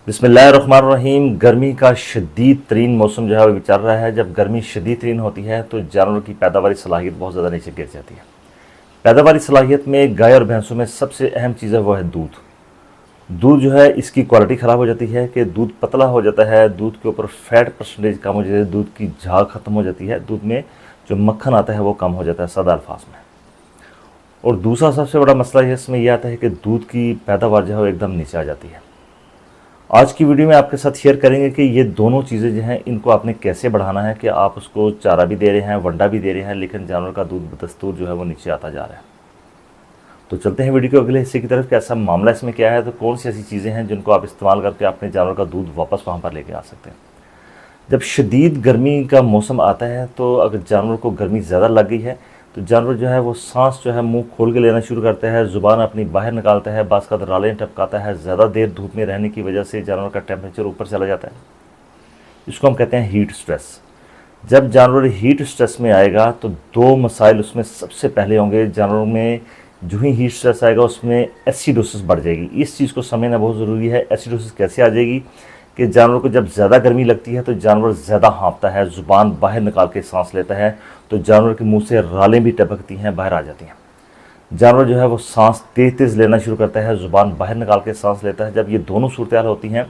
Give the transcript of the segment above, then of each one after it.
बिस्मिल्लाहिर्रहमानिर्रहीम। गर्मी का शदीद तरीन मौसम जो है वो चल रहा है। जब गर्मी शदीद तरीन होती है तो जानवरों की पैदावारी सलाहियत बहुत ज़्यादा नीचे गिर जाती है। पैदावारी सलाहियत में गाय और भैंसों में सबसे अहम चीज़ है वो है दूध। दूध जो है इसकी क्वालिटी ख़राब हो जाती है कि दूध पतला हो जाता है, दूध के ऊपर फैट परसेंटेज कम हो जाती है, दूध की झाग ख़त्म हो जाती है, दूध में जो मक्खन आता है वो कम हो जाता है सादा अल्फाज में। और दूसरा सबसे बड़ा मसला इसमें यह आता है कि दूध की पैदावार जो है वो एकदम नीचे आ जाती है। आज की वीडियो में आपके साथ शेयर करेंगे कि ये दोनों चीज़ें जो हैं इनको आपने कैसे बढ़ाना है कि आप उसको चारा भी दे रहे हैं, वंडा भी दे रहे हैं, लेकिन जानवर का दूध बदस्तूर जो है वो नीचे आता जा रहा है। तो चलते हैं वीडियो के अगले हिस्से की तरफ। कैसा मामला इसमें क्या है, तो कौन सी ऐसी चीज़ें हैं जिनको आप इस्तेमाल करके अपने जानवर का दूध वापस वहाँ पर लेके आ सकते हैं। जब शदीद गर्मी का मौसम आता है तो अगर जानवर को गर्मी ज़्यादा लग गई है तो जानवर जो है वो सांस जो है मुंह खोल के लेना शुरू करता है, ज़ुबान अपनी बाहर निकालता है, बास का रालें टपकाता है। ज़्यादा देर धूप में रहने की वजह से जानवर का टेम्परेचर ऊपर चला जाता है। इसको हम कहते हैं हीट स्ट्रेस। जब जानवर हीट स्ट्रेस में आएगा तो दो मसाइल उसमें सबसे पहले होंगे। जानवरों में जो ही हीट स्ट्रेस आएगा उसमें एसिडोसिस बढ़ जाएगी। इस चीज़ को समझना बहुत ज़रूरी है। एसिडोसिस कैसे आ जाएगी कि जानवर को जब ज़्यादा गर्मी लगती है तो जानवर ज़्यादा हाँफता है, ज़ुबान बाहर निकाल के सांस लेता है, तो जानवर के मुंह से रालें भी टपकती हैं, बाहर आ जाती हैं। जानवर जो है वो सांस तेज़ तेज़ लेना शुरू करता है, ज़ुबान बाहर निकाल के सांस लेता है। जब ये दोनों सूरत होती हैं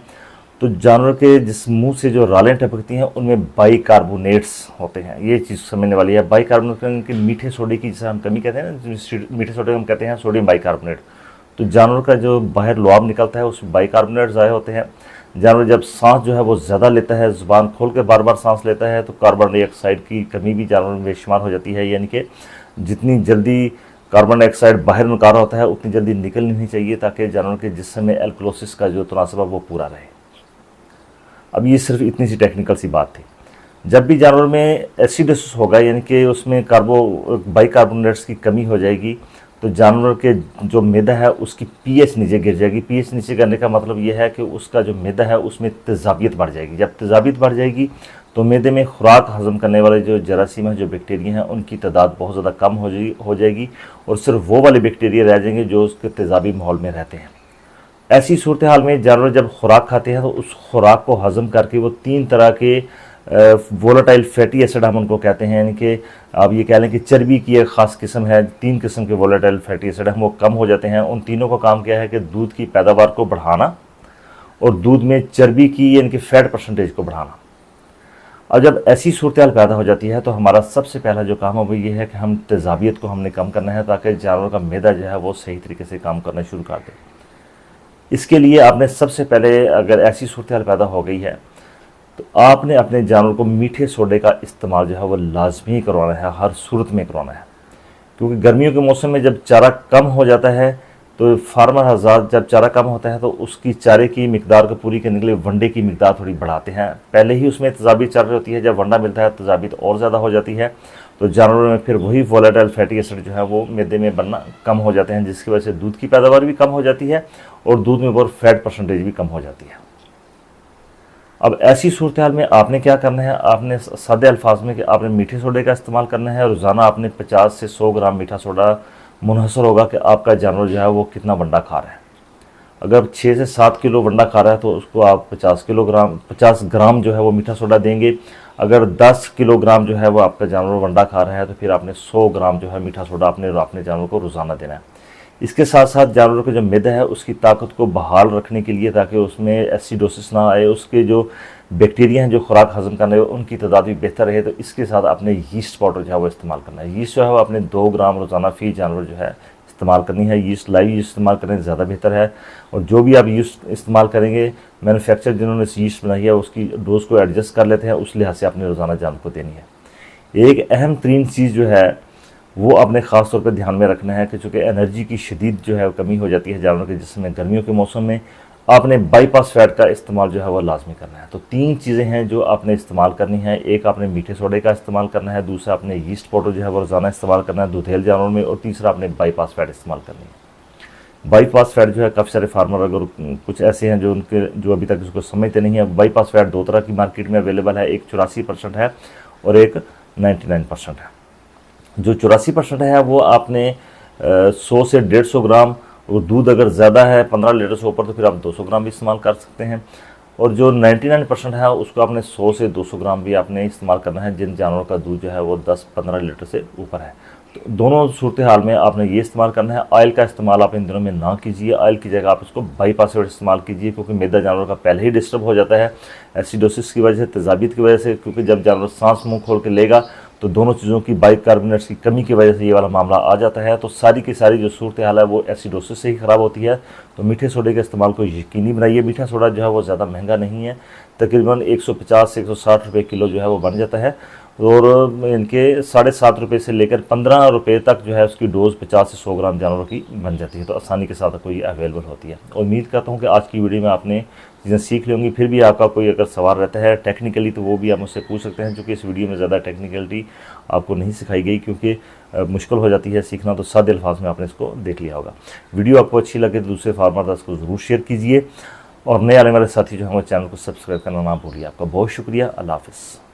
तो जानवर के जिस मुंह से जो रालें टपकती हैं उनमें बाइकार्बोनेट्स होते हैं। ये चीज़ समझने वाली है। बाइकार्बोनेट के मीठे सोडे की जिसे हम कमी कहते हैं ना, मीठे सोडे हम कहते हैं सोडियम बाइकार्बोनेट। तो जानवर का जो बाहर लुआब निकलता है उसमें बाइकार्बोनेट ज़ाया होते हैं। जानवर जब सांस जो है वो ज़्यादा लेता है, ज़ुबान खोल कर बार बार सांस लेता है, तो कार्बन डाइऑक्साइड की कमी भी जानवर में बेशुमार हो जाती है। यानी कि जितनी जल्दी कार्बन डाइऑक्साइड बाहर निकाल रहा होता है उतनी जल्दी निकलनी नहीं चाहिए, ताकि जानवर के जिस्म में एल्कलोसिस का जो तनासब है वो पूरा रहे। अब ये सिर्फ इतनी सी टेक्निकल सी बात थी। जब भी जानवर में एसिडोसिस होगा, यानी कि उसमें बाइकार्बोनेट्स की कमी हो जाएगी, तो जानवर के जो मैदा है उसकी पीएच नीचे गिर जाएगी। पीएच नीचे गिरने का मतलब ये है कि उसका जो मैदा है उसमें तेज़ाबियत बढ़ जाएगी। जब तेज़ाबियत बढ़ जाएगी तो मैदे में खुराक हज़म करने वाले जो जरासीम हैं, जो बैक्टीरिया हैं, उनकी तादाद बहुत ज़्यादा कम हो जाएगी और सिर्फ वो वाले बैक्टीरिया रह जाएंगे जो उसके तेज़ाबी माहौल में रहते हैं। ऐसी सूरत हाल में जानवर जब खुराक खाते हैं तो उस खुराक को हज़म करके वो 3 तरह के वोलेटाइल फैटी एसिड हम उनको कहते हैं, यानी कि आप ये कह लें कि चर्बी की एक ख़ास किस्म है। 3 किस्म के वोलेटाइल फैटी एसिड हम वो कम हो जाते हैं। उन तीनों का काम क्या है कि दूध की पैदावार को बढ़ाना और दूध में चर्बी की यानी कि फैट परसेंटेज को बढ़ाना। और जब ऐसी सूरत हाल पैदा हो जाती है तो हमारा सबसे पहला जो काम है वो ये है कि हम तेज़ाबियत को हमने कम करना है, ताकि जानवर का मैदा जो है वो सही तरीके से काम करना शुरू कर दे। इसके लिए आपने सबसे पहले, अगर ऐसी सूरत हाल पैदा हो गई है तो आपने अपने जानवर को मीठे सोडे का इस्तेमाल जो है वो लाजमी करवाना है, हर सूरत में करवाना है। क्योंकि गर्मियों के मौसम में जब चारा कम हो जाता है तो फार्मर हज़रात, जब चारा कम होता है तो उसकी चारे की मिकदार को पूरी करने के लिए वंडे की मिकदार थोड़ी बढ़ाते हैं। पहले ही उसमें तेज़ाबियत चल रही होती है, जब वंडा मिलता है तेज़ाबियत और ज़्यादा हो जाती है, तो जानवरों में फिर वही वोलेटाइल फैटी एसिड जो है वो मैदे में बनना कम हो जाते हैं, जिसकी वजह से दूध की पैदावार भी कम हो जाती है और दूध में बहुत फैट परसेंटेज भी कम हो जाती है। अब ऐसी सूरत हाल में आपने क्या करना है, आपने सादे अल्फाज में कि आपने मीठे सोडे का इस्तेमाल करना है। रोज़ाना आपने 50 से 100 ग्राम मीठा सोडा, मुनहसर होगा कि आपका जानवर जो है वो कितना वंडा खा रहा है। अगर 6 से 7 किलो वंडा खा रहा है तो उसको आप 50 ग्राम जो है वो मीठा सोडा देंगे। अगर 10 किलोग्राम जो है वो आपका जानवर वंडा खा रहा है तो फिर आपने 100 ग्राम जो है मीठा सोडा अपने जानवर को रोज़ाना देना है। इसके साथ साथ जानवरों का जो मैदा है उसकी ताकत को बहाल रखने के लिए, ताकि उसमें एसिडोसिस ना आए, उसके जो बैक्टीरिया हैं जो खुराक हज़म करने उनकी तादाद भी बेहतर रहे, तो इसके साथ आपने यीस्ट पाउडर जो है वो इस्तेमाल करना है। यीस्ट जो है वो आपने 2 ग्राम रोज़ाना फ़ी जानवर जो है इस्तेमाल करनी है। यीस्ट लाइव यीस्ट इस्तेमाल करें ज़्यादा बेहतर है। और जो भी आप यीस्ट इस्तेमाल करेंगे, मैन्युफैक्चर जिन्होंने यीस्ट बनाई है उसकी डोज को एडजस्ट कर लेते हैं, उस लिहाज से आपने रोज़ाना जानवर को देनी है। एक अहम तरीन चीज़ जो है वो आपने ख़ास तौर पर ध्यान में रखना है कि चूँकि एनर्जी की शदीद जो है कमी हो जाती है जानवर के जिस्म में गर्मियों के मौसम में, आपने बाईपास फैट का इस्तेमाल जो है वो लाजमी करना है। तो 3 चीज़ें हैं जो आपने इस्तेमाल करनी है। एक आपने मीठे सोडे का इस्तेमाल करना है, दूसरा आपने यीस्ट पाउडर जो है वो रोज़ाना इस्तेमाल करना है दूधेल जानवर में, और तीसरा आपने बाईपास फैट इस्तेमाल करनी है। बाईपास फैट जो है काफ़ी सारे फार्मर अगर कुछ ऐसे हैं जो अभी तक इसको समझते नहीं है। बाईपास फैट 2 तरह की मार्केट में अवेलेबल है, एक 84% है और एक 99% है। जो 84% है वो आपने 100 से 150 ग्राम वो दूध अगर ज़्यादा है 15 लीटर से ऊपर तो फिर आप 200 ग्राम भी इस्तेमाल कर सकते हैं। और जो 99% है उसको आपने 100 से 200 ग्राम भी आपने इस्तेमाल करना है जिन जानवरों का दूध जो है वो 10-15 लीटर से ऊपर है। तो दोनों सूरत हाल में आपने ये इस्तेमाल करना है। ऑयल का इस्तेमाल आप इन दिनों में ना कीजिए, ऑयल की जगह आप इसको बाईपास इस्तेमाल कीजिए, क्योंकि मैदा जानवर का पहले ही डिस्टर्ब हो जाता है एसिडोसिस की वजह से, तेजाबियत की वजह से, क्योंकि जब जानवर सांस मुंह खोल के लेगा तो दोनों चीज़ों की बाइकार्बोनेट्स की कमी की वजह से ये वाला मामला आ जाता है। तो सारी की सारी जो सूरत हाल है वो एसिडोसिस से ही ख़राब होती है। तो मीठे सोडे के इस्तेमाल को यकीनी बनाइए। मीठा सोडा जो है वो ज़्यादा महंगा नहीं है, तकरीबन 150 से 160 रुपये किलो जो है वो बन जाता है। और इनके 7.5 रुपये से लेकर 15 रुपये तक जो है उसकी डोज़ 50 से 100 ग्राम जानवरों की बन जाती है। तो आसानी के साथ कोई अवेलेबल होती है। उम्मीद करता हूँ कि आज की वीडियो में आपने चीज़ें सीख ली होंगी। फिर भी आपका कोई अगर सवाल रहता है टेक्निकली तो वो भी आप मुझसे पूछ सकते हैं, क्योंकि इस वीडियो में ज़्यादा टेक्निकलिटी आपको नहीं सिखाई गई, क्योंकि मुश्किल हो जाती है सीखना। तो सादे अल्फाज में आपने इसको देख लिया होगा। वीडियो आपको अच्छी लगे तो दूसरे फार्मर को ज़रूर शेयर कीजिए, और नए आने वाले साथी जो हमारे चैनल को सब्सक्राइब करना ना भूलिए। आपका बहुत शुक्रिया। अल्लाह हाफ़िज़।